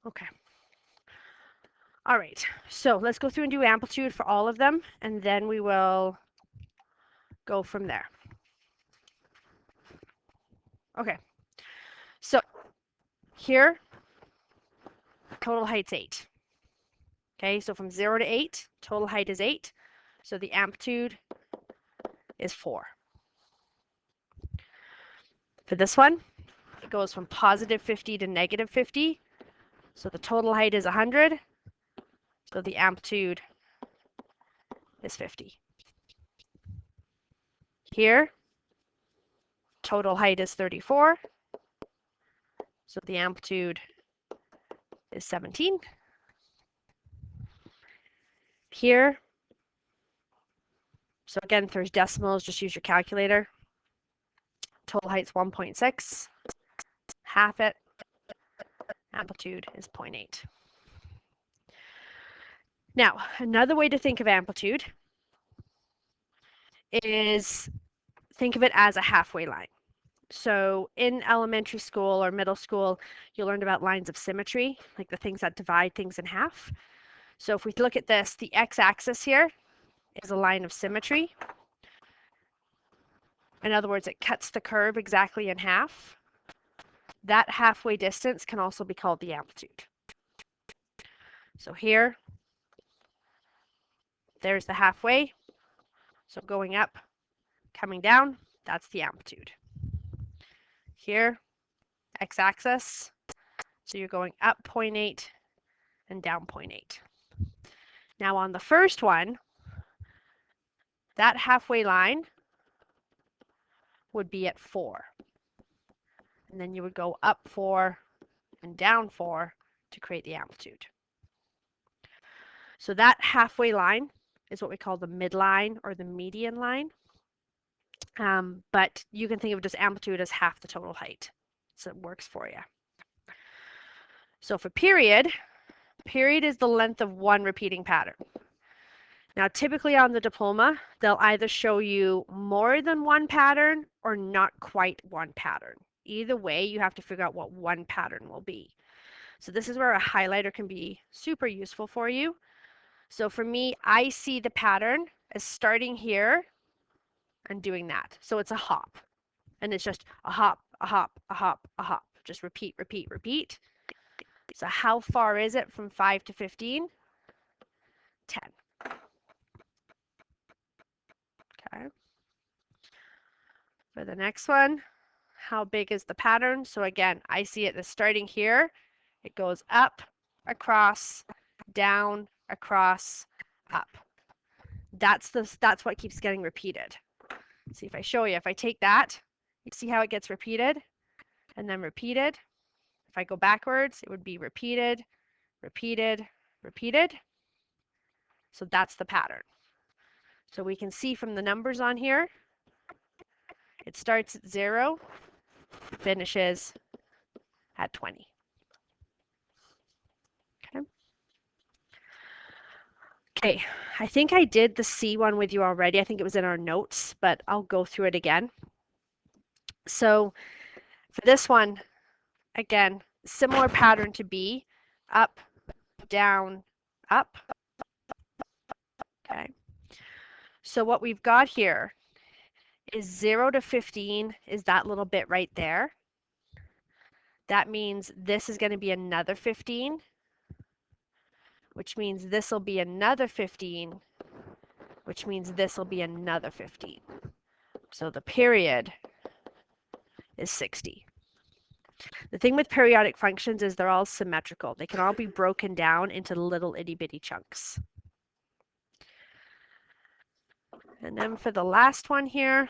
Okay. All right, so let's go through and do amplitude for all of them, and then we will go from there. Okay, so here, total height's 8. Okay, so from 0 to 8, total height is 8, so the amplitude is 4. For this one, it goes from positive 50 to negative 50, so the total height is 100, so the amplitude is 50. Here, total height is 34, so the amplitude is 17. Here, so again, if there's decimals, just use your calculator. Total height's 1.6, half it, amplitude is 0.8. Now, another way to think of amplitude is think of it as a halfway line. So in elementary school or middle school, you learned about lines of symmetry, like the things that divide things in half. So if we look at this, the x-axis here is a line of symmetry. In other words, it cuts the curve exactly in half. That halfway distance can also be called the amplitude. So here, there's the halfway. So going up, coming down, that's the amplitude. Here, x-axis, so you're going up 0.8 and down 0.8. Now on the first one, that halfway line would be at 4. And then you would go up 4 and down 4 to create the amplitude. So that halfway line is what we call the midline or the median line. But you can think of just amplitude as half the total height. So it works for you. So for period is the length of one repeating pattern. Now, typically on the diploma, they'll either show you more than one pattern or not quite one pattern. Either way, you have to figure out what one pattern will be. So this is where a highlighter can be super useful for you. So for me, I see the pattern as starting here and doing that. So it's a hop. And it's just a hop, a hop, a hop, a hop. Just repeat, repeat, repeat. So how far is it from 5 to 15? 10. Okay. For the next one, how big is the pattern? So again, I see it as starting here. It goes up, across, down, across, up. That's what keeps getting repeated. See if I show you. If I take that, you see how it gets repeated and then repeated. If I go backwards, it would be repeated, repeated, repeated. So that's the pattern. So we can see from the numbers on here, it starts at 0, finishes at 20. Okay. Okay, I think I did the C one with you already. I think it was in our notes, but I'll go through it again. So for this one, again, similar pattern to B, up, down, up. Okay. So what we've got here is 0 to 15 is that little bit right there. That means this is going to be another 15, which means this will be another 15, which means this will be another 15. So the period is 60. The thing with periodic functions is they're all symmetrical. They can all be broken down into little itty bitty chunks. And then for the last one here,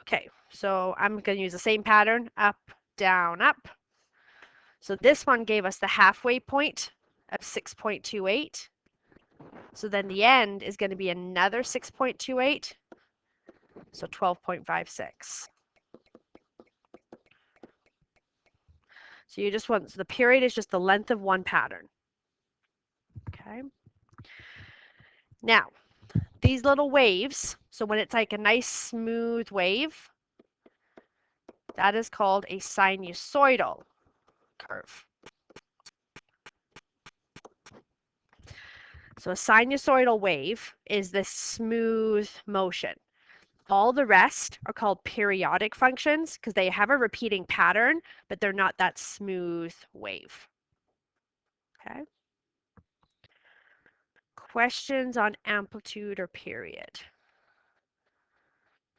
okay, so I'm going to use the same pattern, up, down, up. So this one gave us the halfway point of 6.28. So then the end is going to be another 6.28, so 12.56. So you just want, so the period is just the length of one pattern. Okay. Now, these little waves, so when it's like a nice smooth wave, That is called a sinusoidal curve. So a sinusoidal wave is this smooth motion. All the rest are called periodic functions because they have a repeating pattern, but they're not that smooth wave. Okay. Questions on amplitude or period?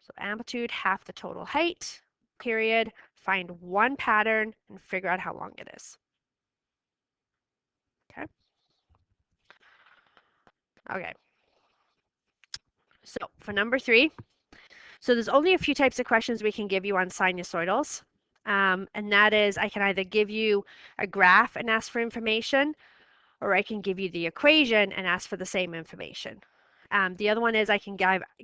So amplitude, half the total height. Period, find one pattern and figure out how long it is. Okay. Okay. So for number 3, so there's only a few types of questions we can give you on sinusoidals. And that is, I can either give you a graph and ask for information, or I can give you the equation and ask for the same information. The other one is I can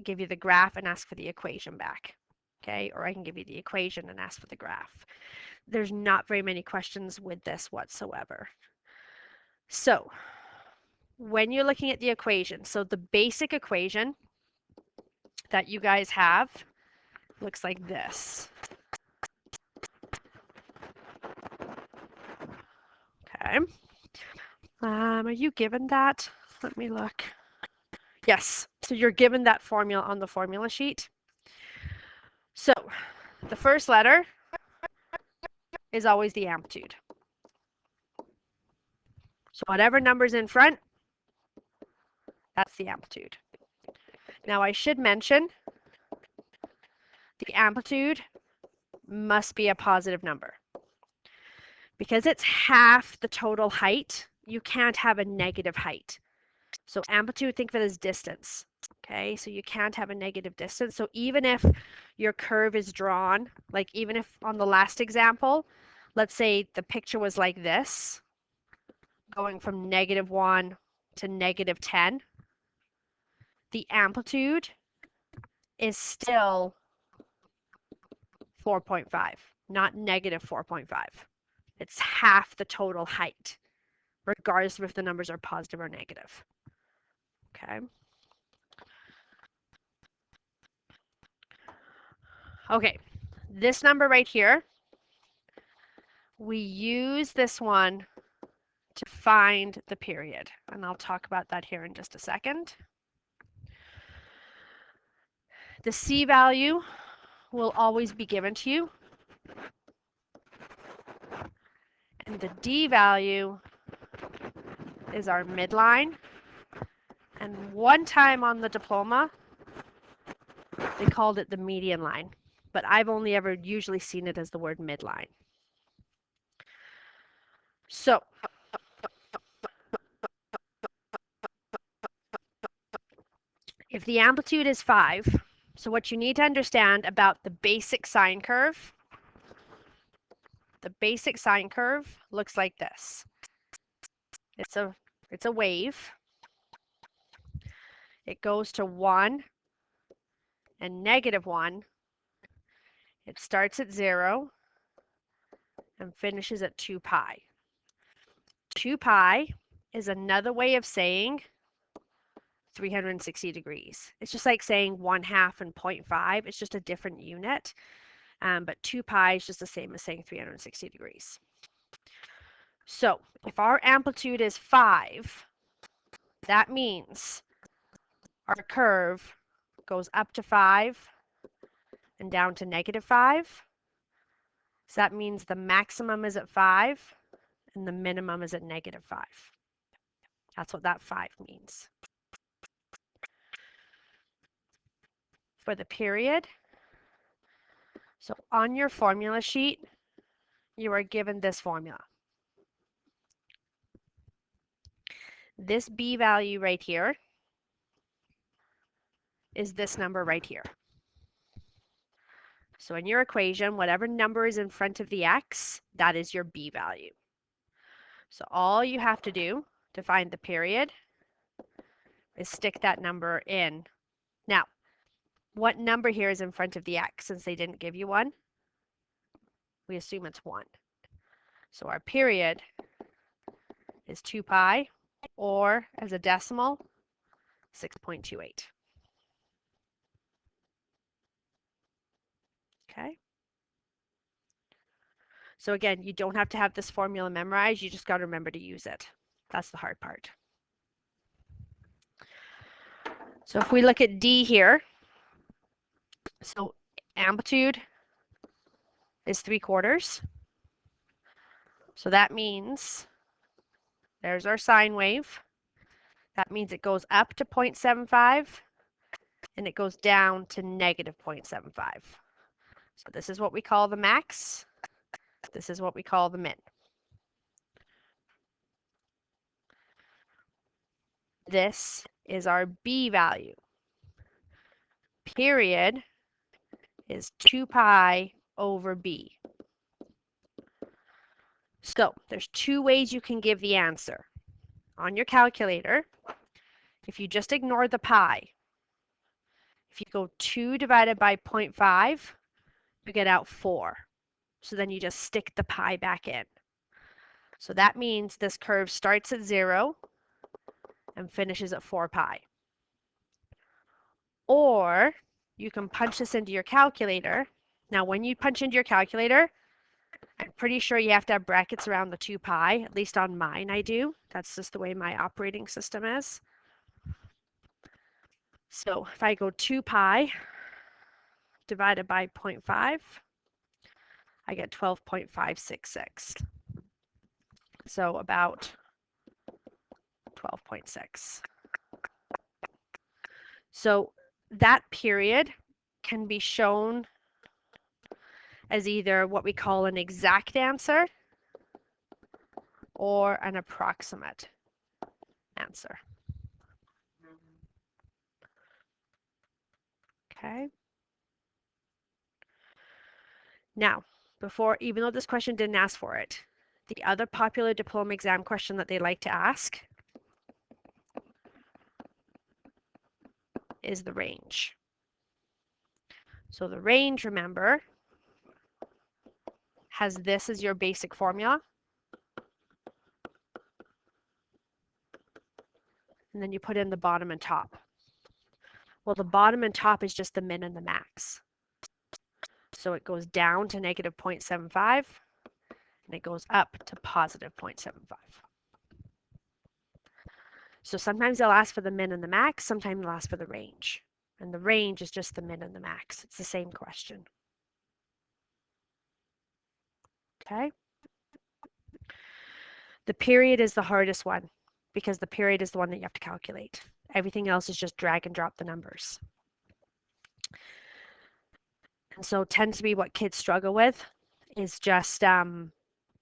give you the graph and ask for the equation back. Okay, or I can give you the equation and ask for the graph. There's not very many questions with this whatsoever. So when you're looking at the equation, so the basic equation that you guys have looks like this. Okay. Are you given that? Let me look. Yes, so you're given that formula on the formula sheet. So the first letter is always the amplitude. So whatever number's in front, that's the amplitude. Now I should mention the amplitude must be a positive number. Because it's half the total height, you can't have a negative height. So amplitude, think of it as distance. Okay, so you can't have a negative distance. So even if your curve is drawn, like even if on the last example, let's say the picture was like this, going from -1 to -10, the amplitude is still 4.5, not -4.5. It's half the total height, regardless of if the numbers are positive or negative. Okay. Okay, this number right here, we use this one to find the period, and I'll talk about that here in just a second. The C value will always be given to you, and the D value is our midline. And one time on the diploma, they called it the median line, but I've only ever usually seen it as the word midline. So if the amplitude is 5, so what you need to understand about the basic sine curve, the basic sine curve looks like this. It's a wave. It goes to 1 and -1. It starts at 0 and finishes at 2 pi. 2 pi is another way of saying 360 degrees. It's just like saying 1/2 and 0.5. It's just a different unit. But 2 pi is just the same as saying 360 degrees. So if our amplitude is 5, that means our curve goes up to 5 and down to -5. So that means the maximum is at 5 and the minimum is at -5. That's what that 5 means. For the period, so on your formula sheet, you are given this formula. This B value right here is this number right here. So in your equation, whatever number is in front of the x, that is your B value. So all you have to do to find the period is stick that number in. Now, what number here is in front of the x since they didn't give you one? We assume it's 1. So our period is 2 pi, or as a decimal, 6.28. Okay. So again, you don't have to have this formula memorized. You just got to remember to use it. That's the hard part. So if we look at D here, so amplitude is 3/4. So that means there's our sine wave. That means it goes up to 0.75 and it goes down to negative 0.75. So this is what we call the max. This is what we call the min. This is our B value. Period is 2 pi over B. So there's two ways you can give the answer. On your calculator, if you just ignore the pi, if you go 2 divided by 0.5, you get out 4. So then you just stick the pi back in. So that means this curve starts at 0 and finishes at 4 pi. Or you can punch this into your calculator. Now, when you punch into your calculator, I'm pretty sure you have to have brackets around the 2 pi. At least on mine I do. That's just the way my operating system is. So if I go 2 pi divided by 0.5, I get 12.566. So about 12.6. So that period can be shown as either what we call an exact answer or an approximate answer. Okay. Now, even though this question didn't ask for it, the other popular diploma exam question that they like to ask is the range. So the range, remember, has this as your basic formula. And then you put in the bottom and top. Well, the bottom and top is just the min and the max. So it goes down to negative 0.75 and it goes up to positive 0.75. So sometimes they'll ask for the min and the max, sometimes they'll ask for the range. And the range is just the min and the max. It's the same question. Okay. The period is the hardest one because the period is the one that you have to calculate. Everything else is just drag and drop the numbers. And so tends to be what kids struggle with is just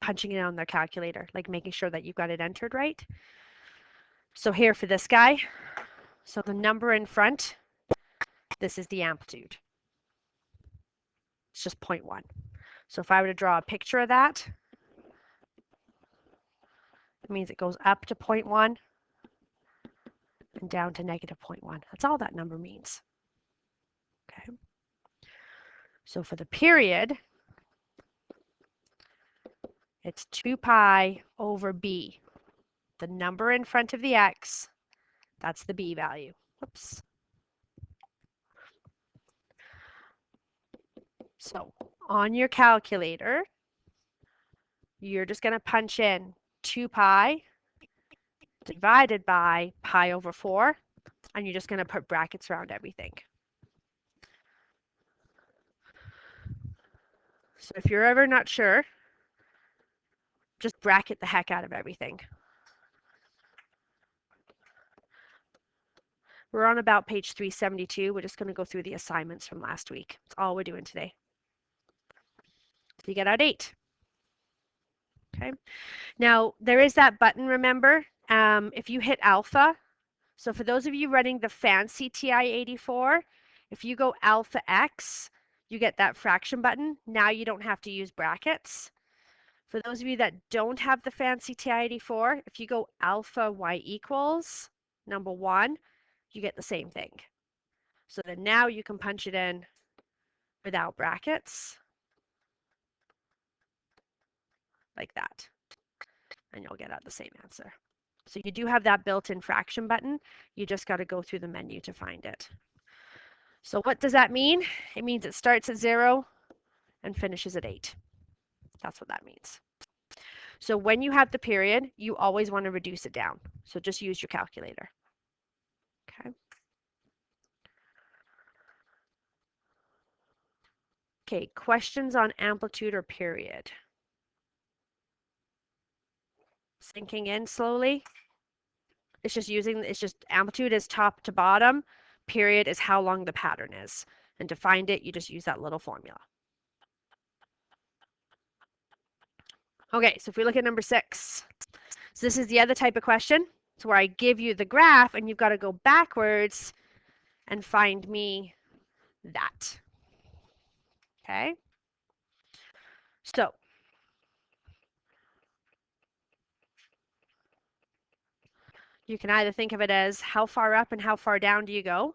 punching it on their calculator, like making sure that you've got it entered right. So here for this guy, so the number in front, this is the amplitude. It's just 0.1. So if I were to draw a picture of that, it means it goes up to 0.1 and down to negative 0.1. That's all that number means. Okay. So for the period, it's 2 pi over b. The number in front of the x, that's the b value. Whoops. So on your calculator, you're just going to punch in 2 pi divided by pi over 4, and you're just going to put brackets around everything. So if you're ever not sure, just bracket the heck out of everything. We're on about page 372. We're just going to go through the assignments from last week. That's all we're doing today. So you get out 8. Okay. Now, there is that button, remember, if you hit alpha. So for those of you running the fancy TI-84, if you go alpha X, you get that fraction button. Now you don't have to use brackets. For those of you that don't have the fancy TI-84, if you go alpha Y equals number 1, you get the same thing. So then now you can punch it in without brackets, like that, and you'll get out the same answer. So you do have that built-in fraction button. You just got to go through the menu to find it. So what does that mean? It means it starts at 0 and finishes at 8. That's what that means. So when you have the period, you always want to reduce it down. So just use your calculator. Okay. Okay, questions on amplitude or period? Sinking in slowly. It's just amplitude is top to bottom. Period is how long the pattern is. And to find it, you just use that little formula. Okay, so if we look at number 6. So this is the other type of question. It's where I give you the graph and you've got to go backwards and find me that. Okay? So you can either think of it as how far up and how far down do you go,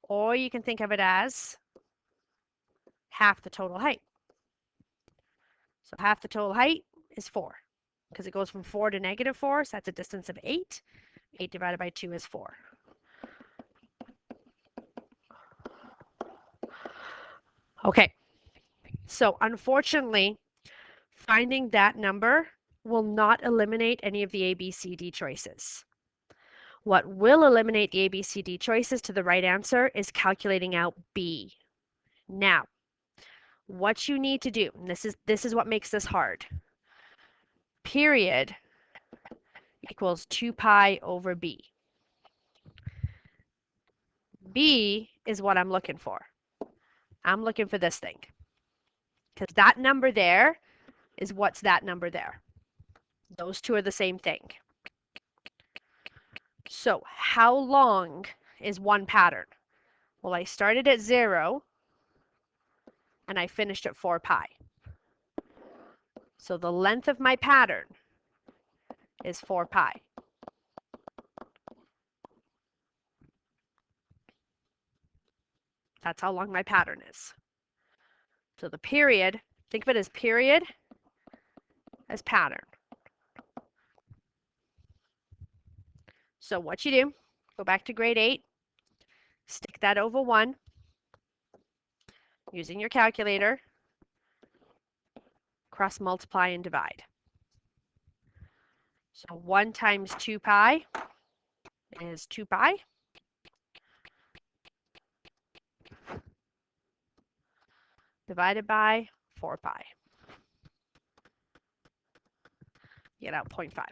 or you can think of it as half the total height. So half the total height is 4, because it goes from 4 to -4, so that's a distance of 8. 8 divided by 2 is 4. Okay, so unfortunately, finding that number will not eliminate any of the A, B, C, D choices. What will eliminate the A, B, C, D choices to the right answer is calculating out B. Now, what you need to do, and this is what makes this hard. Period equals 2 pi over B. B is what I'm looking for. I'm looking for this thing. Because that number there is what's that number there. Those two are the same thing. So how long is one pattern? Well, I started at 0 and I finished at 4 pi. So the length of my pattern is 4 pi. That's how long my pattern is. So the period, think of it as period as pattern. So what you do, go back to grade 8, stick that over 1 using your calculator, cross multiply and divide. So 1 times 2 pi is 2 pi. Divided by 4 pi. Get out 0.5.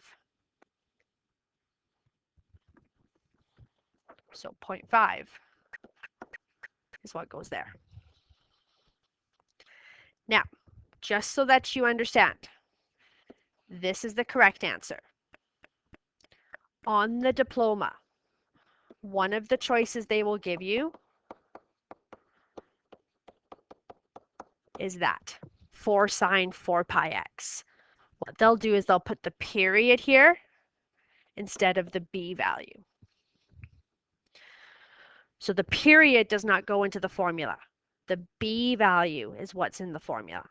So 0.5 is what goes there. Now, just so that you understand, this is the correct answer. On the diploma, one of the choices they will give you is that 4 sine 4 pi x. What they'll do is they'll put the period here instead of the b value. So the period does not go into the formula. The b value is what's in the formula.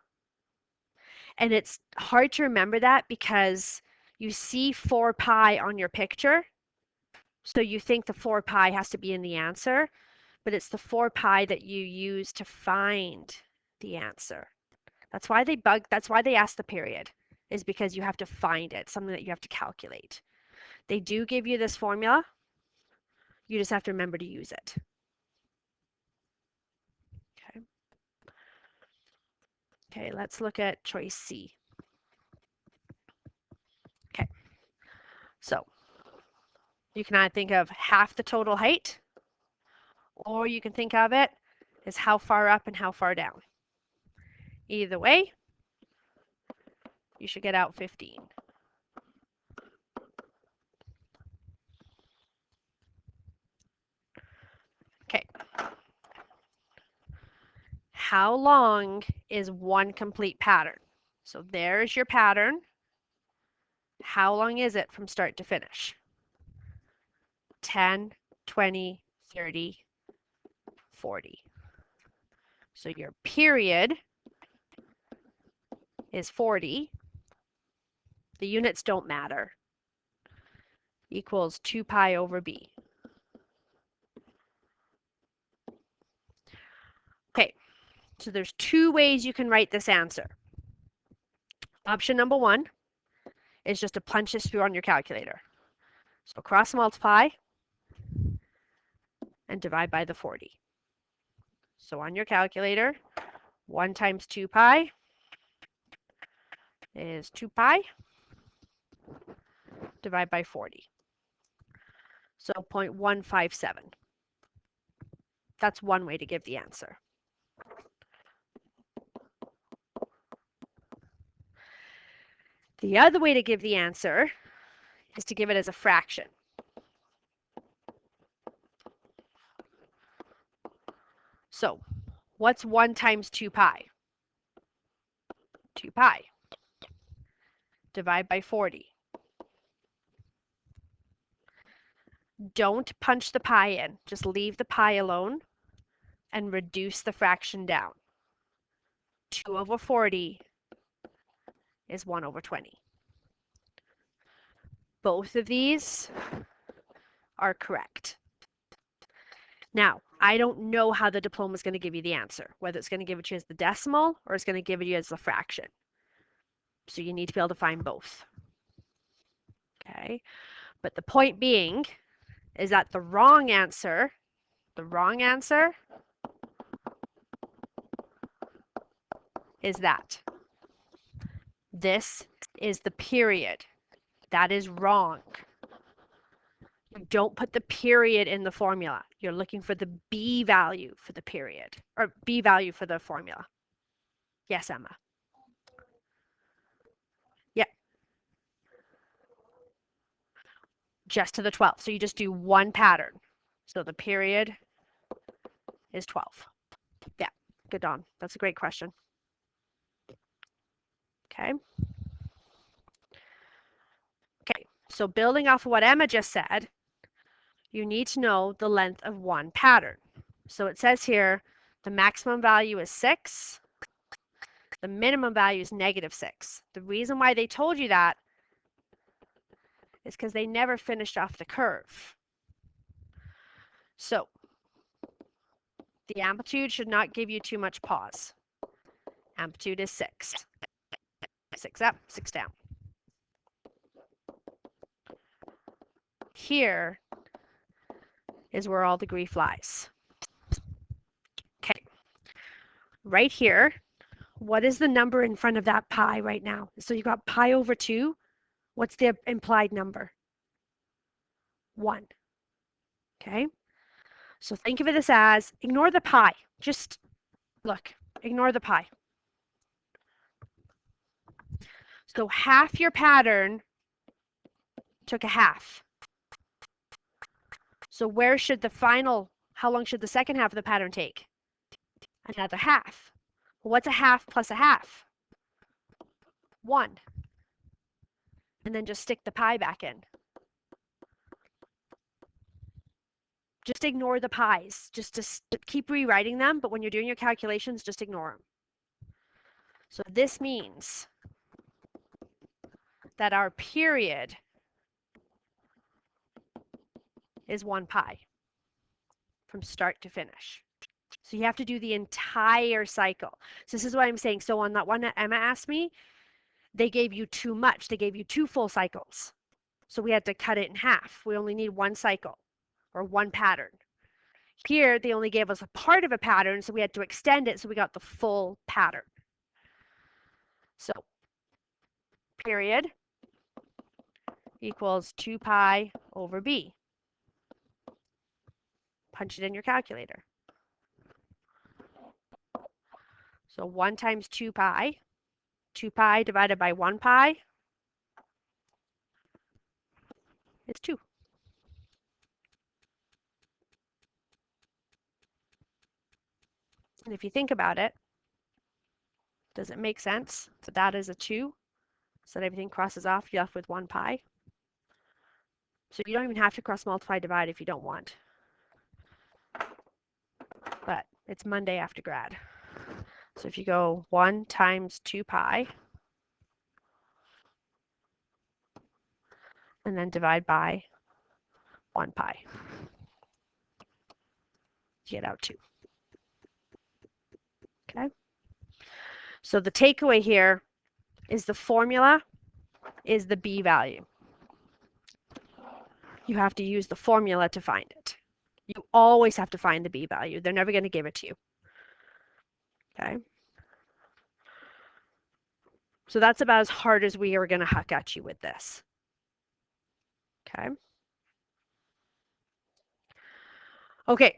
And it's hard to remember that because you see 4 pi on your picture, so you think the 4 pi has to be in the answer, but it's the 4 pi that you use to find the answer. That's why they ask the period, is because you have to find it, something that you have to calculate. They do give you this formula. You just have to remember to use it. Okay. Okay, let's look at choice C. Okay. So you can either think of half the total height, or you can think of it as how far up and how far down. Either way, you should get out 15. Okay. How long is one complete pattern? So there's your pattern. How long is it from start to finish? 10, 20, 30, 40. So your period is 40. The units don't matter. Equals 2 pi over b. Okay, so there's 2 ways you can write this answer. Option number 1 is just to punch this through on your calculator. So cross multiply and divide by the 40. So on your calculator, 1 times 2 pi is 2 pi. Divide by 40. So 0.157. That's one way to give the answer. The other way to give the answer is to give it as a fraction. So what's 1 times 2 pi? 2 pi. Divide by 40. Don't punch the pi in. Just leave the pi alone and reduce the fraction down. 2 over 40 is 1 over 20. Both of these are correct. Now, I don't know how the diploma is going to give you the answer, whether it's going to give it to you as the decimal or it's going to give it to you as the fraction. So you need to be able to find both. Okay, but the point being is that the wrong answer is that. This is the period. That is wrong. You don't put the period in the formula. You're looking for the B value for the period, or B value for the formula. Yes, Emma. Yeah. Just to the 12th. So you just do one pattern. So the period is 12. Yeah, good, Dawn. That's a great question. Okay. Okay, so building off of what Emma just said, you need to know the length of one pattern. So it says here, the maximum value is 6. The minimum value is -6. The reason why they told you that is because they never finished off the curve. So the amplitude should not give you too much pause. Amplitude is 6. 6 up, 6 down. Here is where all the grief lies. Okay, right here, what is the number in front of that pi right now? So you've got pi over 2. What's the implied number? 1. Okay, so think of it as, ignore the pi. Just look, ignore the pi. So half your pattern took a half. So where should the final, how long should the second half of the pattern take? Another half. Well, what's a half plus a half? 1. And then just stick the pi back in. Just ignore the pi's. Just keep rewriting them, but when you're doing your calculations, just ignore them. So this means that our period is 1 pi from start to finish. So you have to do the entire cycle. So this is what I'm saying. So on that one that Emma asked me, they gave you too much. They gave you 2 full cycles. So we had to cut it in half. We only need 1 cycle or 1 pattern. Here, they only gave us a part of a pattern, so we had to extend it so we got the full pattern. So period equals 2 pi over b. Punch it in your calculator. So 1 times 2 pi. 2 pi divided by 1 pi is 2. And if you think about it, does it make sense that that is a 2? So that everything crosses off, you're left with 1 pi. So you don't even have to cross multiply divide if you don't want. But it's Monday after grad. So if you go 1 times 2 pi and then divide by 1 pi, you get out 2. Okay? So the takeaway here is the formula, is the B value. You have to use the formula to find it. You always have to find the B value. They're never going to give it to you. Okay? So that's about as hard as we are going to huck at you with this. Okay? Okay.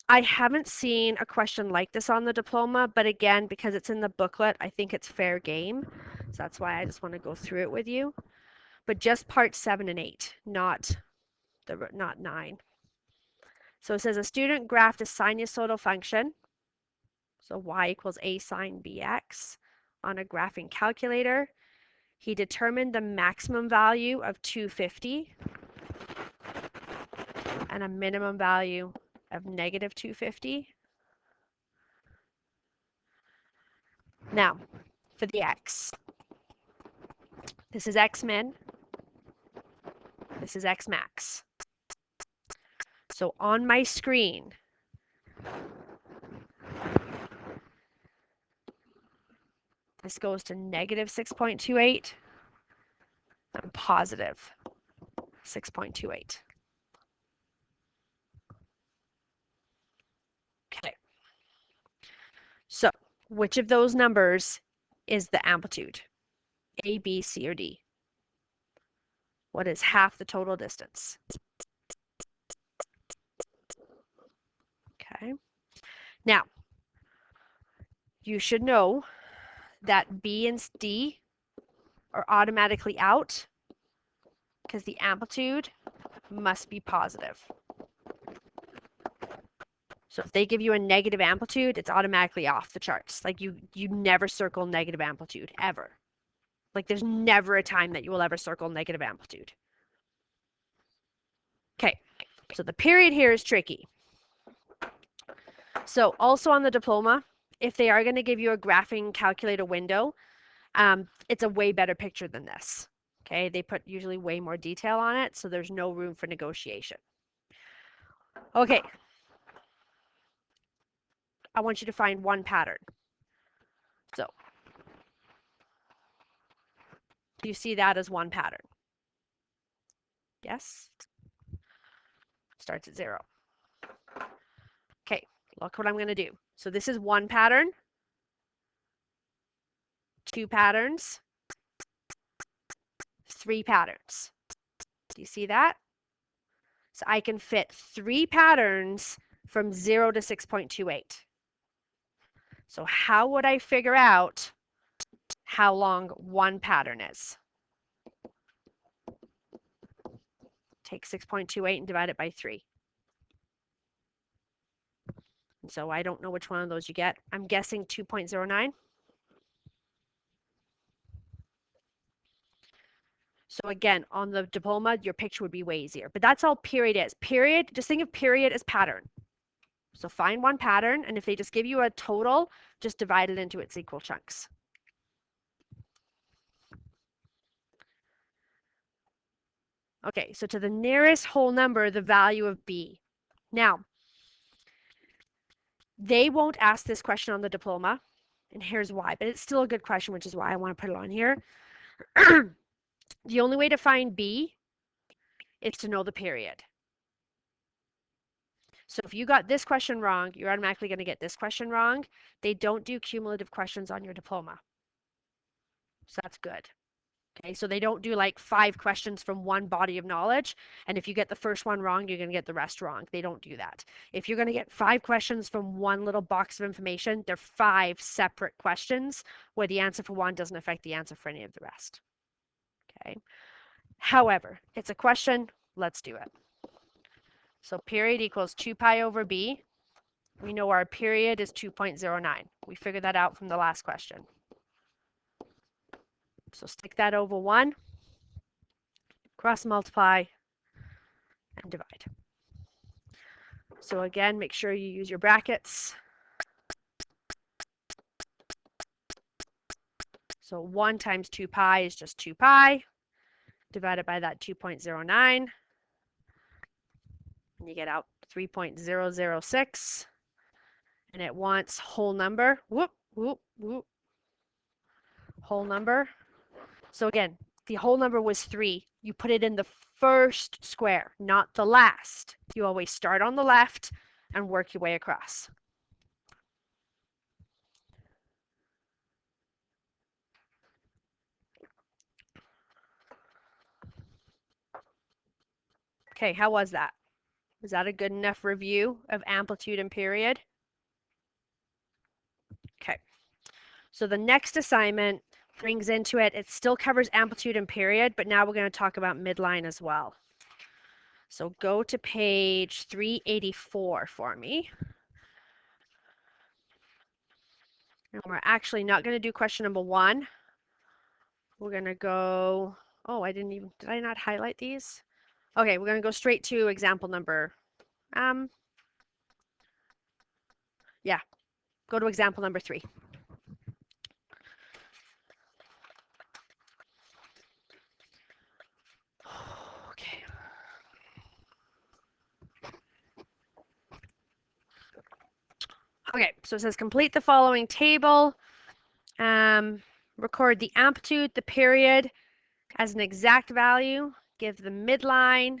I haven't seen a question like this on the diploma, but again, because it's in the booklet, I think it's fair game. So that's why I just want to go through it with you. But just part 7 and 8, not 9. So it says a student graphed a sinusoidal function, so y equals a sine bx, on a graphing calculator. He determined the maximum value of 250 and a minimum value of negative 250. Now, for the x, this is x min, this is x max. So on my screen, this goes to negative 6.28 and positive 6.28. Okay. So which of those numbers is the amplitude? A, B, C, or D? What is half the total distance? Okay. Now, you should know that B and D are automatically out because the amplitude must be positive. So if they give you a negative amplitude, it's automatically off the charts. Like you never circle negative amplitude, ever. Like there's never a time that you will ever circle negative amplitude. Okay, so the period here is tricky. So also on the diploma, if they are going to give you a graphing calculator window, it's a way better picture than this. Okay, they put usually way more detail on it, so there's no room for negotiation. Okay, I want you to find one pattern. So, do you see that as one pattern? Yes? Starts at 0. Okay, look what I'm going to do. So this is one pattern, 2 patterns, 3 patterns. Do you see that? So I can fit 3 patterns from 0 to 6.28. So how would I figure out how long one pattern is? Take 6.28 and divide it by 3. And so I don't know which one of those you get. I'm guessing 2.09. So again, on the diploma, your picture would be way easier. But that's all period is. Period, just think of period as pattern. So find one pattern, and if they just give you a total, just divide it into its equal chunks. Okay, so to the nearest whole number, the value of B. Now, they won't ask this question on the diploma, and here's why, but it's still a good question, which is why I want to put it on here. The only way to find B is to know the period. So if you got this question wrong, you're automatically going to get this question wrong. They don't do cumulative questions on your diploma. So that's good. Okay, so they don't do like 5 questions from one body of knowledge, and if you get the first one wrong, you're going to get the rest wrong. They don't do that. If you're going to get 5 questions from one little box of information, they're 5 separate questions where the answer for one doesn't affect the answer for any of the rest. Okay. However, it's a question. Let's do it. So period equals 2 pi over b. We know our period is 2.09. We figured that out from the last question. So stick that over 1, cross multiply, and divide. So again, make sure you use your brackets. So 1 times 2 pi is just 2 pi, divided by that 2.09, and you get out 3.006, and it wants whole number, whoop, whoop, whoop, whole number. So again, the whole number was 3. You put it in the first square, not the last. You always start on the left and work your way across. Okay, how was that? Was that a good enough review of amplitude and period? Okay, so the next assignment brings into it, it still covers amplitude and period, but now we're going to talk about midline as well. So go to page 384 for me. And we're actually not going to do question number 1. We're going to go, oh, did I not highlight these? Okay, we're going to go straight to example number, yeah, go to example number 3. Okay. Okay, so it says complete the following table. Record the amplitude, the period as an exact value, give the midline,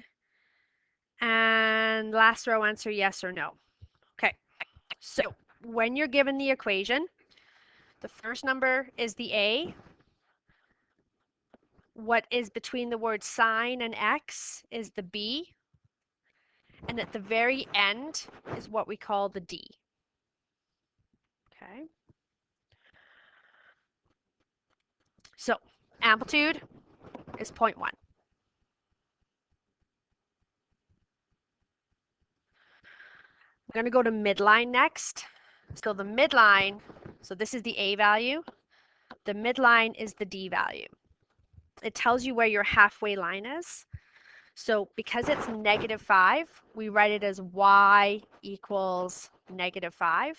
and last row answer yes or no. Okay, so when you're given the equation, the first number is the A. What is between the word sine and x is the B. And at the very end is what we call the D. Okay. So amplitude is 0.1. I'm going to go to midline next. So the midline, so this is the A value. The midline is the D value. It tells you where your halfway line is. So because it's -5, we write it as y equals -5.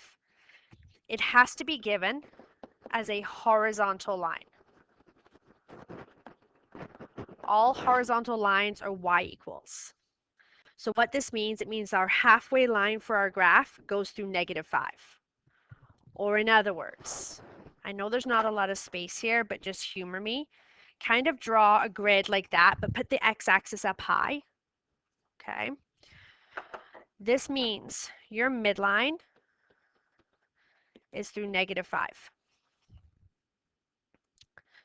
It has to be given as a horizontal line. All horizontal lines are y equals. So what this means, it means our halfway line for our graph goes through -5. Or in other words, I know there's not a lot of space here, but just humor me. Kind of draw a grid like that, but put the x-axis up high. Okay. This means your midline is through -5.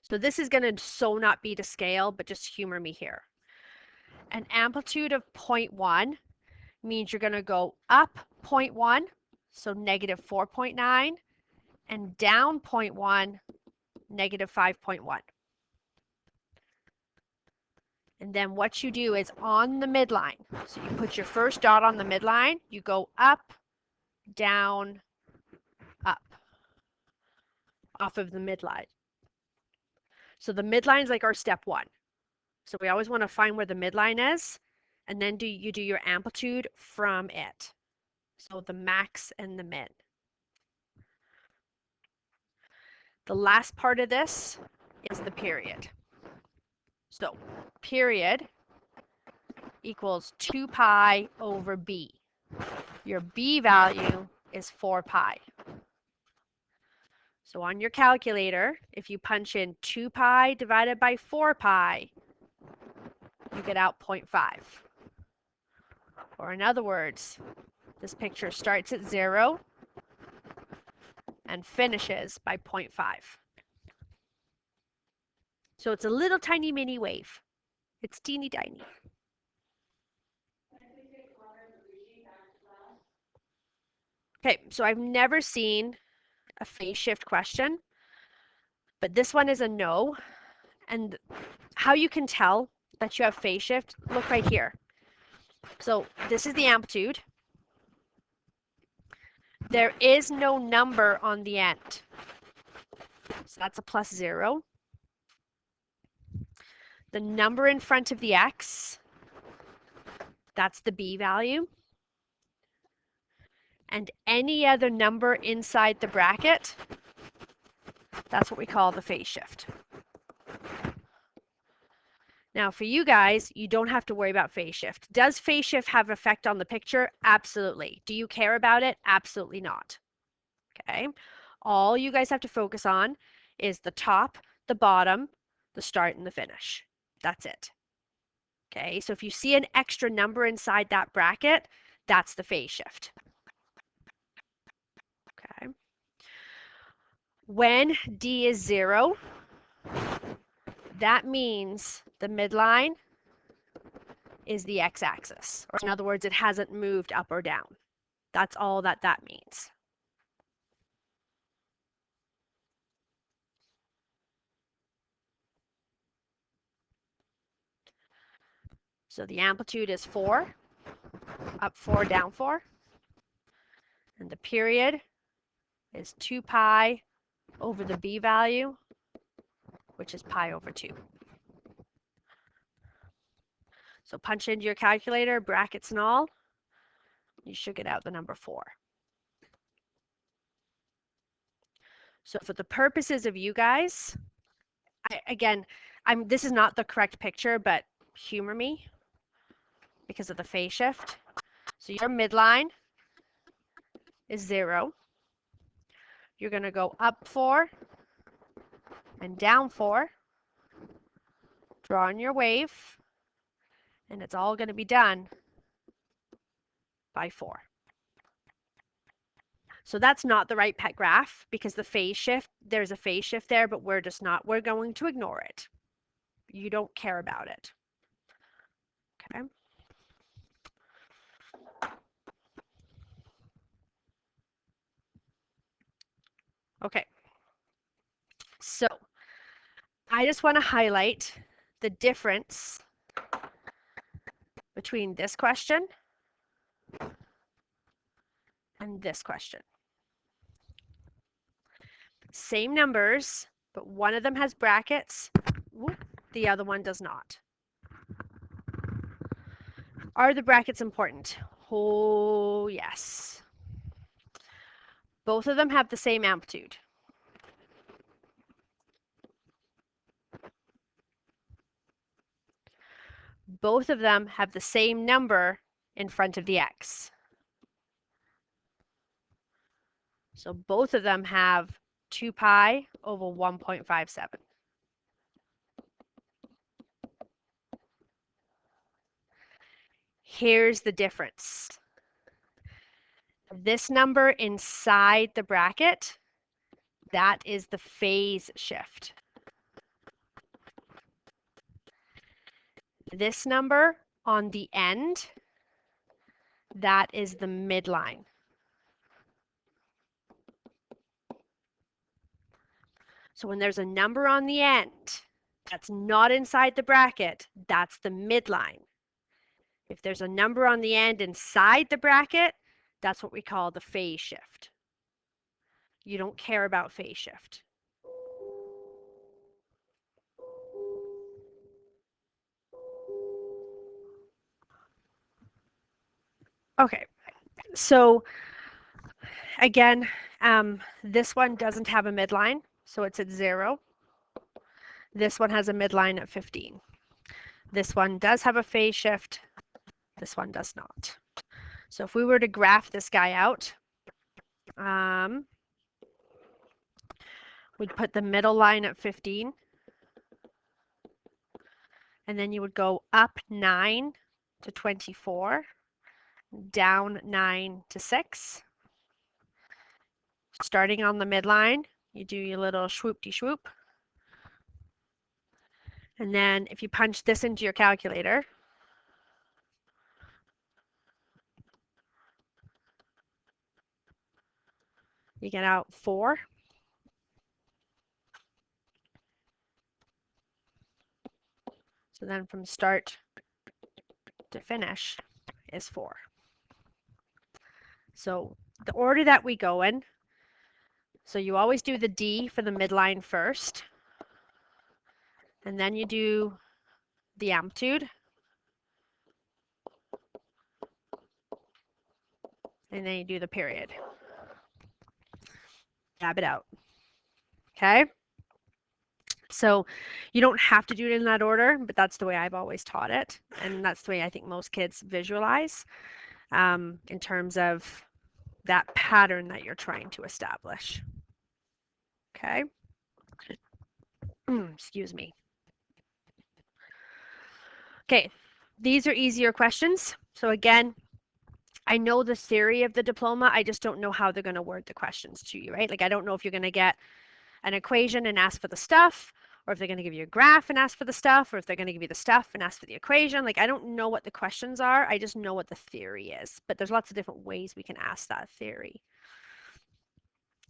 So this is going to so not be to scale, but just humor me here. An amplitude of 0.1 means you're going to go up 0.1, so -4.9, and down 0.1, -5.1. And then what you do is on the midline, so you put your first dot on the midline, you go up, down, up, off of the midline. So the midline is like our step 1. So we always want to find where the midline is, and then you do your amplitude from it. So the max and the min. The last part of this is the period. So period equals 2 pi over b. Your b value is 4 pi. So on your calculator, if you punch in 2 pi divided by 4 pi, you get out 0.5. Or in other words, this picture starts at 0 and finishes by 0.5. So it's a little tiny mini wave. It's teeny tiny. Okay, so I've never seen a phase shift question, but this one is a no. And how you can tell that you have phase shift, look right here. So this is the amplitude. There is no number on the end. So that's a +0. The number in front of the x, that's the b value. And any other number inside the bracket, that's what we call the phase shift. Now for you guys, you don't have to worry about phase shift. Does phase shift have effect on the picture? Absolutely. Do you care about it? Absolutely not. Okay. All you guys have to focus on is the top, the bottom, the start, and the finish. That's it. Okay, so if you see an extra number inside that bracket, that's the phase shift. Okay. When D is 0, that means the midline is the x-axis. Or in other words, it hasn't moved up or down. That's all that means. So the amplitude is 4, up 4, down 4. And the period is 2 pi over the b value, which is pi over 2. So punch into your calculator, brackets and all. You should get out the number 4. So for the purposes of you guys, this is not the correct picture, but humor me because of the phase shift. So your midline is 0. You're going to go up 4 and down 4, draw on your wave, and it's all going to be done by 4. So that's not the right pet graph because the phase shift, there's a phase shift there, but we're going to ignore it. You don't care about it. Okay. Okay. So I just want to highlight the difference between this question and this question. Same numbers, but one of them has brackets, the other one does not. Are the brackets important? Oh, yes. Both of them have the same amplitude. Both of them have the same number in front of the x. So both of them have 2 pi over 1.57. Here's the difference. This number inside the bracket, that is the phase shift. This number on the end, that is the midline. So when there's a number on the end that's not inside the bracket, that's the midline. If there's a number on the end inside the bracket, that's what we call the phase shift. You don't care about phase shift. Okay, so again, this one doesn't have a midline, so it's at 0. This one has a midline at 15. This one does have a phase shift. This one does not. So if we were to graph this guy out, we'd put the middle line at 15. And then you would go up 9 to 24, down 9 to 6. Starting on the midline, you do your little swoop-de-swoop. And then if you punch this into your calculator, you get out 4. So then from start to finish is 4. So the order that we go in, so you always do the D for the midline first, and then you do the amplitude, and then you do the period. Dab it out. Okay? So you don't have to do it in that order, but that's the way I've always taught it. And that's the way I think most kids visualize in terms of that pattern that you're trying to establish. Okay. Excuse me. Okay, these are easier questions. So again, I know the theory of the diploma, I just don't know how they're going to word the questions to you, right? Like I don't know if you're going to get an equation and ask for the stuff, or if they're going to give you a graph and ask for the stuff, or if they're going to give you the stuff and ask for the equation. Like I don't know what the questions are, I just know what the theory is. But there's lots of different ways we can ask that theory.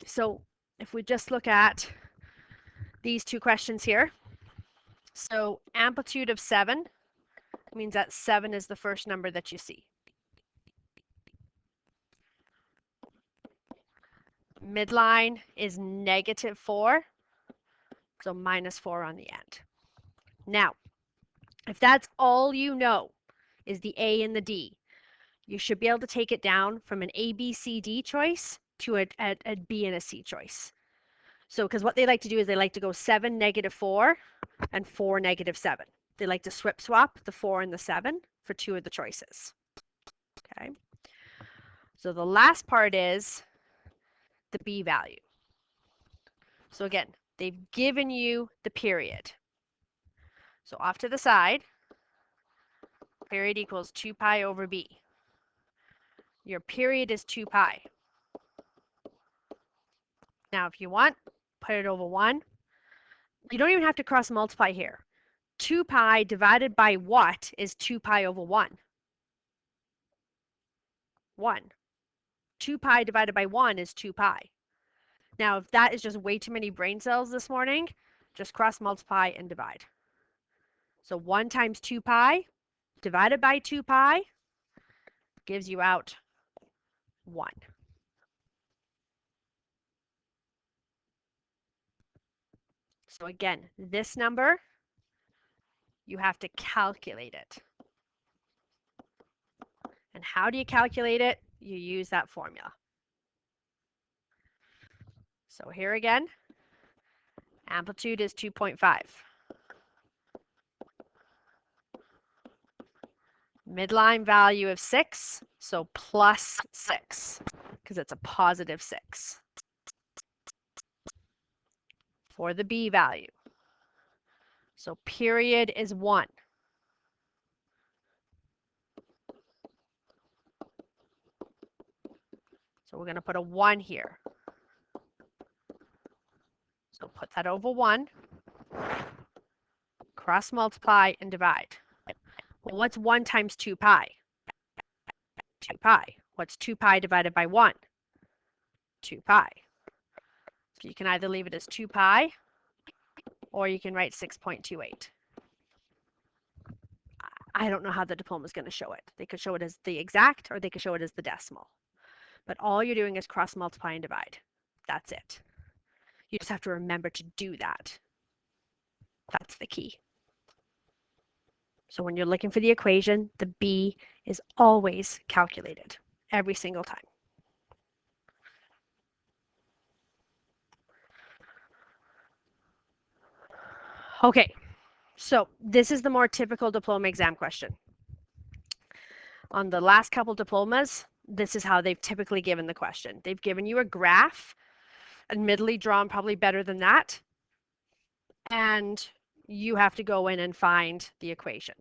So if we just look at these two questions here. So amplitude of 7 means that 7 is the first number that you see. Midline is -4, so -4 on the end. Now, if that's all you know is the A and the D, you should be able to take it down from an A, B, C, D choice to a B and a C choice. So, because what they like to do is they like to go 7, -4, and 4, -7. They like to swap the 4 and the 7 for 2 of the choices. Okay. So the last part is the B value. So again, they've given you the period. So off to the side, period equals 2 pi over B. Your period is 2 pi. Now, if you want, put it over 1. You don't even have to cross multiply here. 2 pi divided by what is 2 pi over 1? 1. 2 pi divided by 1 is 2 pi. Now, if that is just way too many brain cells this morning, just cross multiply and divide. So 1 times 2 pi divided by 2 pi gives you out 1. So again, this number, you have to calculate it. And how do you calculate it? You use that formula. So here again, amplitude is 2.5. Midline value of 6, so plus 6, because it's a positive 6. For the B value. So period is 1. So we're going to put a 1 here. So put that over 1. Cross multiply and divide. Well, what's 1 times 2 pi? 2 pi. What's 2 pi divided by 1? 2 pi. So you can either leave it as 2 pi, or you can write 6.28. I don't know how the diploma is going to show it. They could show it as the exact, or they could show it as the decimal. But all you're doing is cross multiply and divide. That's it. You just have to remember to do that. That's the key. So when you're looking for the equation, the B is always calculated every single time. Okay, so this is the more typical diploma exam question. On the last couple diplomas, this is how they've typically given the question. They've given you a graph, admittedly drawn probably better than that, and you have to go in and find the equation.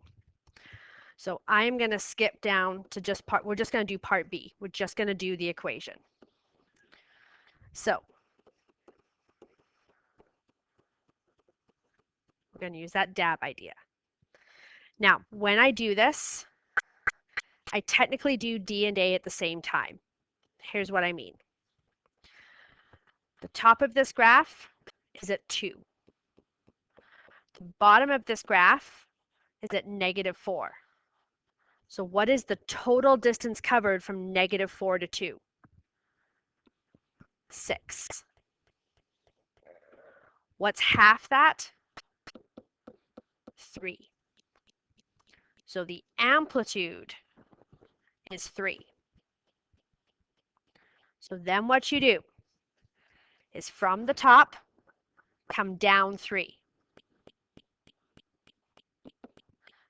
So I'm going to skip down to just part, we're just going to do part B. We're just going to do the equation. So we're going to use that dab idea. Now, when I do this, I technically do D and A at the same time. Here's what I mean. The top of this graph is at 2. The bottom of this graph is at -4. So what is the total distance covered from -4 to 2? 6. What's half that? 3. So the amplitude is 3. So then what you do is from the top, come down 3.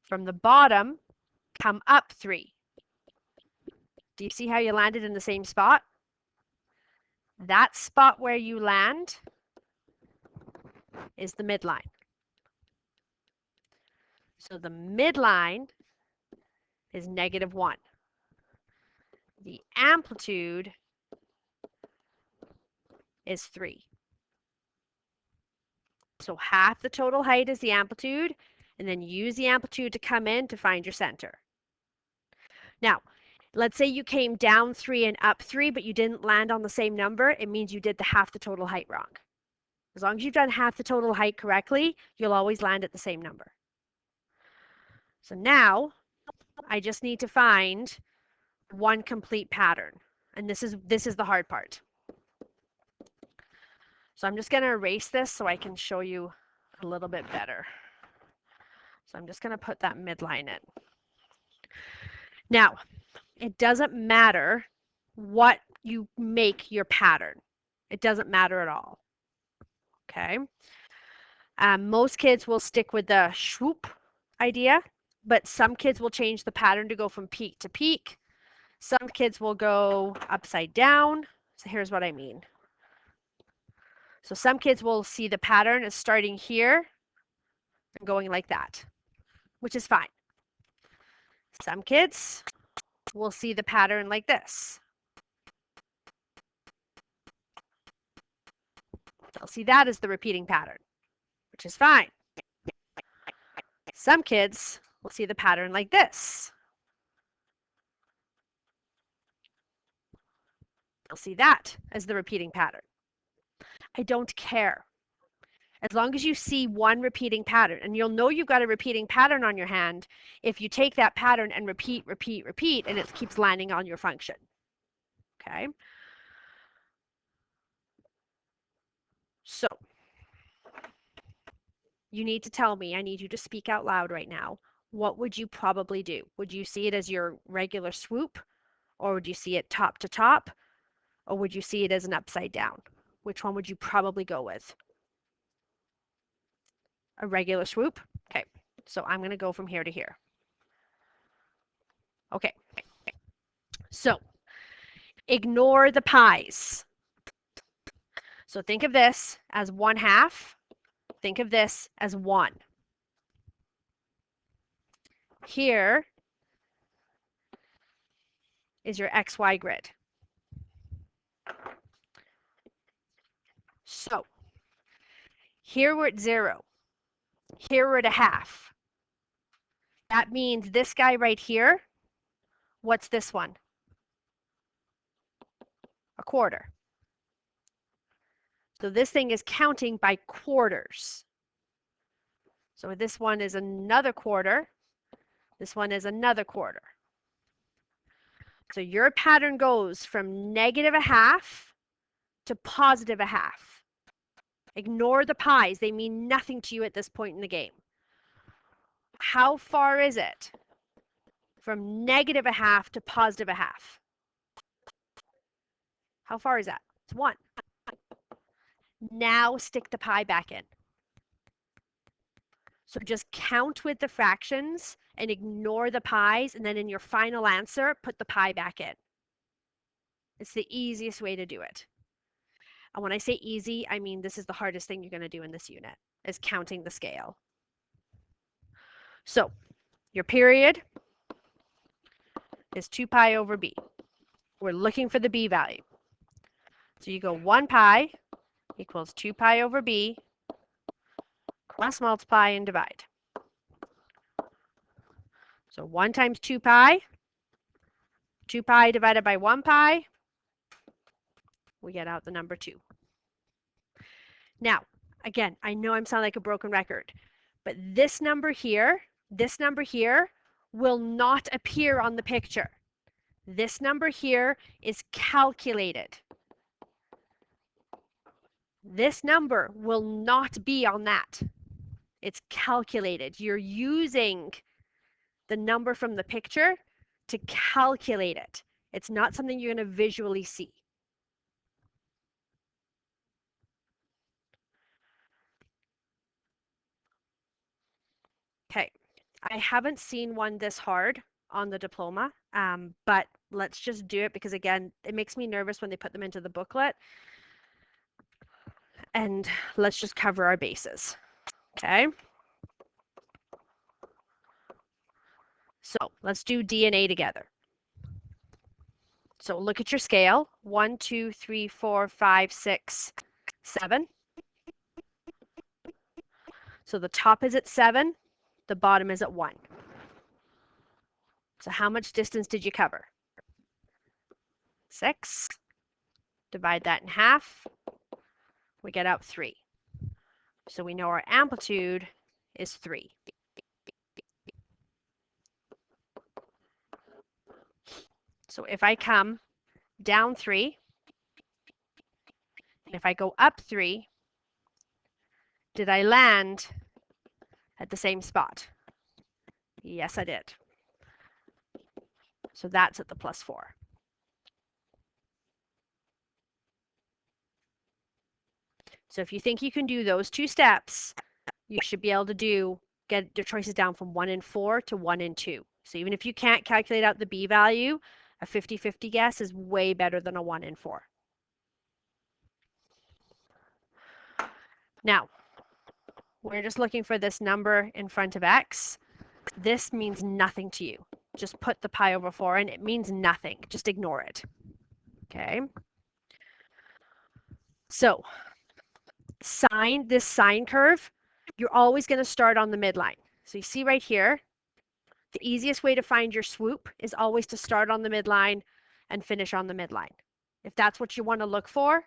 From the bottom, come up 3. Do you see how you landed in the same spot? That spot where you land is the midline. So the midline is -1. The amplitude is 3. So half the total height is the amplitude, and then use the amplitude to come in to find your center. Now, let's say you came down 3 and up 3, but you didn't land on the same number. It means you did the half the total height wrong. As long as you've done half the total height correctly, you'll always land at the same number. So now I just need to find one complete pattern. And this is the hard part. So I'm just going to erase this so I can show you a little bit better. So I'm just going to put that midline in. Now, it doesn't matter what you make your pattern. It doesn't matter at all. Okay? Most kids will stick with the swoop idea, but some kids will change the pattern to go from peak to peak. Some kids will go upside down. So here's what I mean. So some kids will see the pattern as starting here and going like that, which is fine. Some kids will see the pattern like this. They'll see that as the repeating pattern, which is fine. Some kids will see the pattern like this. They'll see that as the repeating pattern. I don't care. As long as you see one repeating pattern, and you'll know you've got a repeating pattern on your hand if you take that pattern and repeat, repeat, repeat, and it keeps landing on your function. Okay? So, you need to tell me, I need you to speak out loud right now. What would you probably do? Would you see it as your regular swoop? Or would you see it top to top? Or would you see it as an upside down? Which one would you probably go with? A regular swoop? Okay, so I'm going to go from here to here. Okay, so ignore the pies. So think of this as 1/2. Think of this as 1. Here is your XY grid. So here we're at 0. Here we're at 1/2. That means this guy right here, what's this one? A quarter. So this thing is counting by quarters. So this one is another quarter. This one is another quarter. So your pattern goes from -1/2 to +1/2. Ignore the pies. They mean nothing to you at this point in the game. How far is it from -1/2 to +1/2? How far is that? It's 1. Now stick the pie back in. So just count with the fractions and ignore the pies, and then in your final answer, put the pie back in. It's the easiest way to do it. And when I say easy, I mean this is the hardest thing you're going to do in this unit, is counting the scale. So your period is 2 pi over b. We're looking for the b value. So you go 1 pi equals 2 pi over b, cross multiply and divide. So 1 times 2 pi, 2 pi divided by 1 pi, we get out the number 2. Now, again, I know I'm sounding like a broken record, but this number here will not appear on the picture. This number here is calculated. This number will not be on that. It's calculated. You're using the number from the picture to calculate it. It's not something you're going to visually see. Okay, I haven't seen one this hard on the diploma, but let's just do it because, again, it makes me nervous when they put them into the booklet. And let's just cover our bases. Okay. So let's do D and A together. So look at your scale. 1, 2, 3, 4, 5, 6, 7. So the top is at 7, the bottom is at 1. So how much distance did you cover? 6. Divide that in half. We get out 3. So we know our amplitude is 3. So if I come down 3, and if I go up 3, did I land at the same spot? Yes, I did. So that's at the +4. So if you think you can do those 2 steps, you should be able to get your choices down from 1 and 4 to 1 and 2. So even if you can't calculate out the B value, a 50-50 guess is way better than a 1 and 4. Now, we're just looking for this number in front of x. This means nothing to you. Just put the pi over 4 in. It means nothing. Just ignore it. Okay? So, this sine curve, you're always going to start on the midline. So you see right here, the easiest way to find your swoop is always to start on the midline and finish on the midline. If that's what you want to look for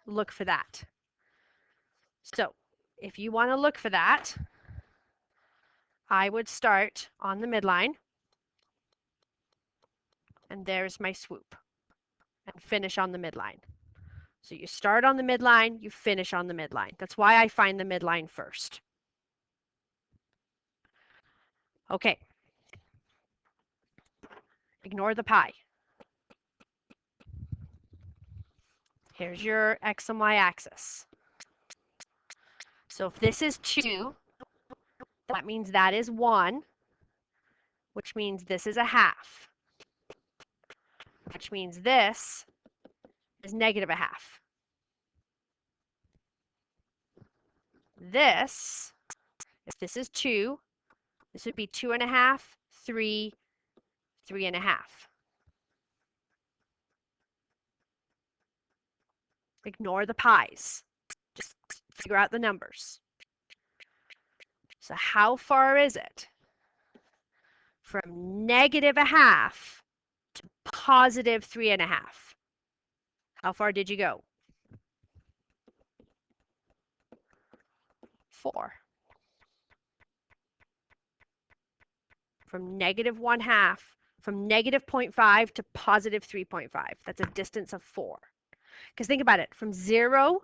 that. So if you want to look for that, I would start on the midline, and there's my swoop, and finish on the midline. So you start on the midline, you finish on the midline. That's why I find the midline first. Okay. Ignore the pi. Here's your x and y axis. So if this is 2, that means that is 1, which means this is a half, which means this is negative a half. This, if this is 2, this would be 2.5, 3, 3.5. Ignore the pi's. Just figure out the numbers. So how far is it from negative a half to positive 3.5? How far did you go? 4. From negative 1/2, from negative 0.5 to positive 3.5. That's a distance of 4. Because think about it, from 0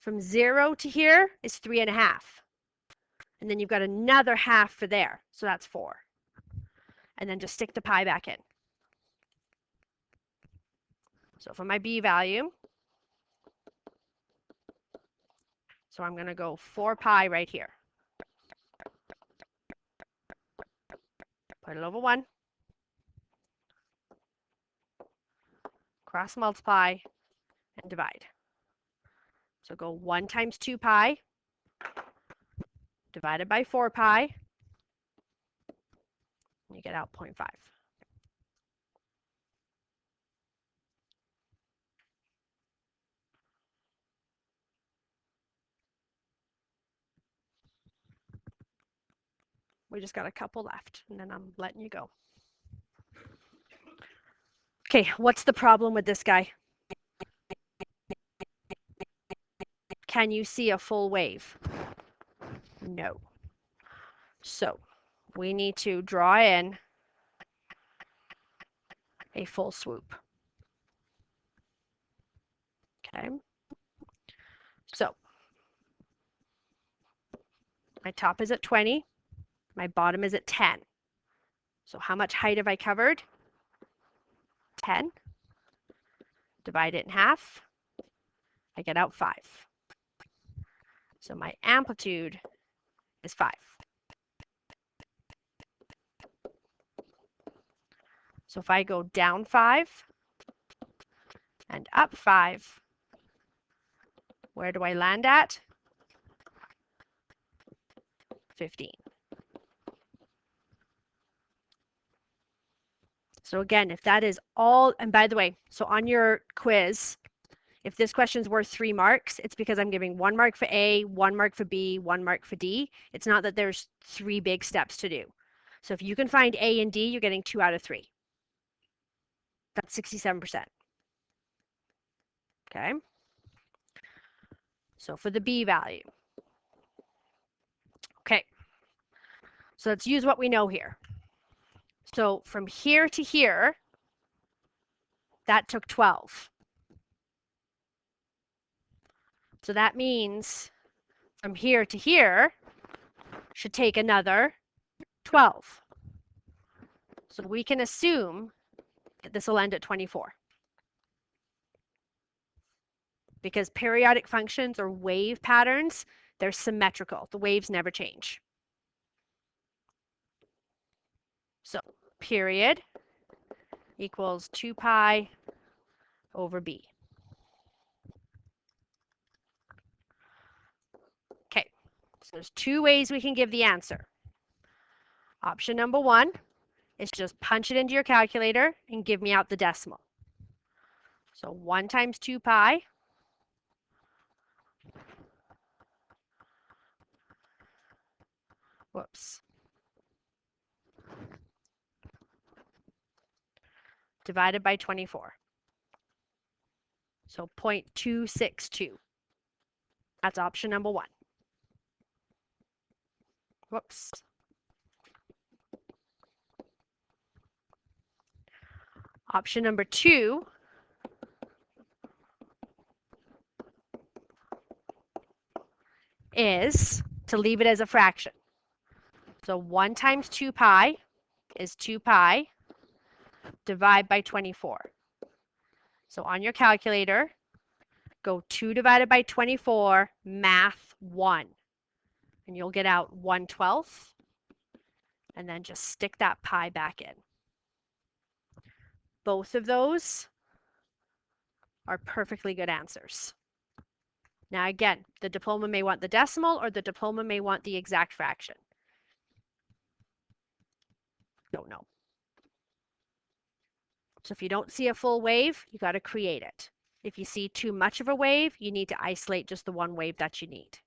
to here is 3.5. And then you've got another half for there. So that's 4. And then just stick the pi back in. So for my B value, so I'm going to go 4 pi right here. Put it over 1. Cross multiply and divide. So go 1 times 2 pi divided by 4 pi. And you get out 0.5. We just got a couple left, and then I'm letting you go. Okay, what's the problem with this guy? Can you see a full wave? No. So we need to draw in a full swoop. Okay. So my top is at 20. My bottom is at 10. So how much height have I covered? 10. Divide it in half. I get out 5. So my amplitude is 5. So if I go down 5 and up 5, where do I land at? 15. So again, if that is all, and by the way, so on your quiz, if this question's worth 3 marks, it's because I'm giving 1 mark for A, 1 mark for B, 1 mark for D. It's not that there's 3 big steps to do. So if you can find A and D, you're getting 2 out of 3. That's 67%. Okay. So for the B value. Okay. So let's use what we know here. So from here to here, that took 12. So that means from here to here should take another 12. So we can assume that this will end at 24. Because periodic functions or wave patterns, they're symmetrical. The waves never change. So period equals 2 pi over b. Okay, so there's 2 ways we can give the answer. Option number 1 is just punch it into your calculator and give me out the decimal. So 1 times 2 pi divided by 24. So 0.262. That's option number 1. Whoops. Option number 2 is to leave it as a fraction. So 1 times 2 pi is 2 pi. Divide by 24. So on your calculator, go 2 divided by 24, math 1. And you'll get out 1/12. And then just stick that pi back in. Both of those are perfectly good answers. Now again, the diploma may want the decimal or the diploma may want the exact fraction. Don't know. So if you don't see a full wave, you got to create it. If you see too much of a wave, you need to isolate just the one wave that you need.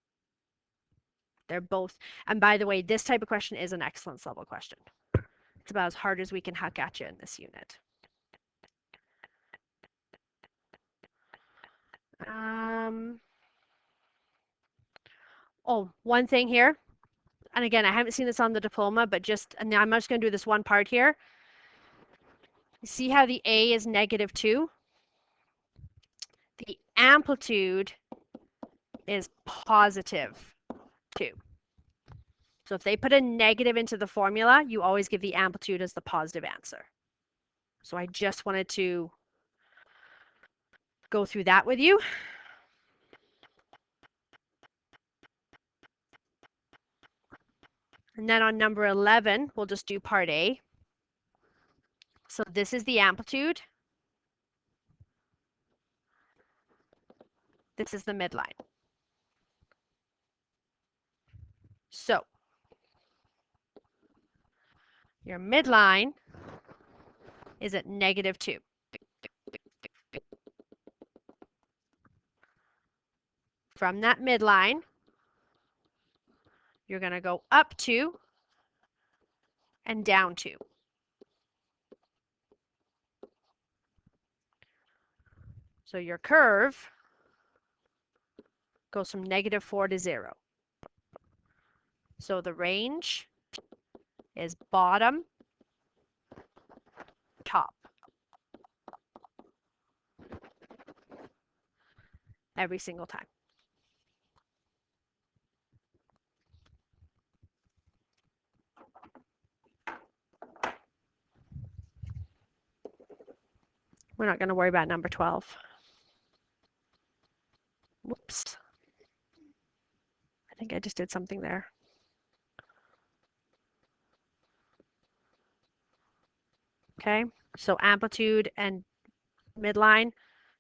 They're both, and by the way, this type of question is an excellence level question. It's about as hard as we can huck at you in this unit. Oh, one thing here, and again, I haven't seen this on the diploma, but and I'm just going to do this one part here. You see how the A is -2? The amplitude is +2. So if they put a negative into the formula, you always give the amplitude as the positive answer. So I just wanted to go through that with you. And then on number 11, we'll just do part A. So this is the amplitude. This is the midline. So your midline is at -2. From that midline, you're going to go up 2 and down 2. So your curve goes from -4 to 0. So the range is bottom, top. Every single time. We're not going to worry about number 12. Whoops. I think I just did something there. Okay, so amplitude and midline,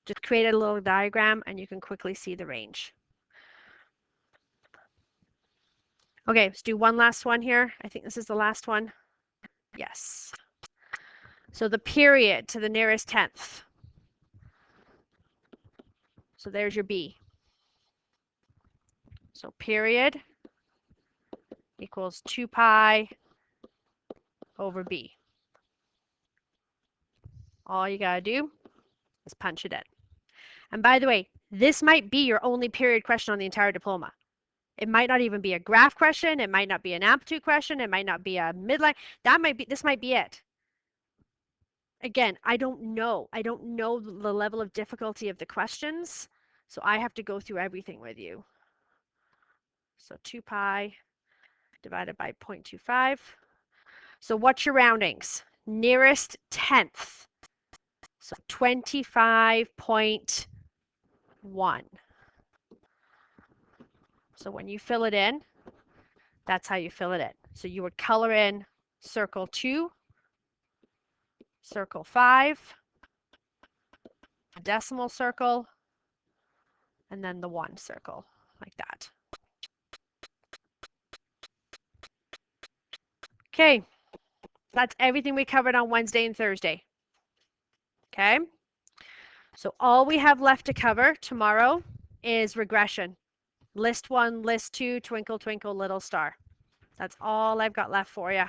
just create a little diagram and you can quickly see the range. Okay, let's do one last one here. I think this is the last one. Yes. So the period to the nearest tenth. So there's your b. So period equals 2 pi over b. All you got to do is punch it in. And by the way, this might be your only period question on the entire diploma. It might not even be a graph question. It might not be an amplitude question. It might not be a midline. This might be it. Again, I don't know. I don't know the level of difficulty of the questions. So I have to go through everything with you. So 2 pi divided by 0.25. So what's your roundings? Nearest tenth. So 25.1. So when you fill it in, that's how you fill it in. So you would color in circle 2, circle 5, a decimal circle, and then the 1 circle, like that. Okay, that's everything we covered on Wednesday and Thursday. Okay, so all we have left to cover tomorrow is regression. List 1, list 2, twinkle, twinkle, little star. That's all I've got left for you.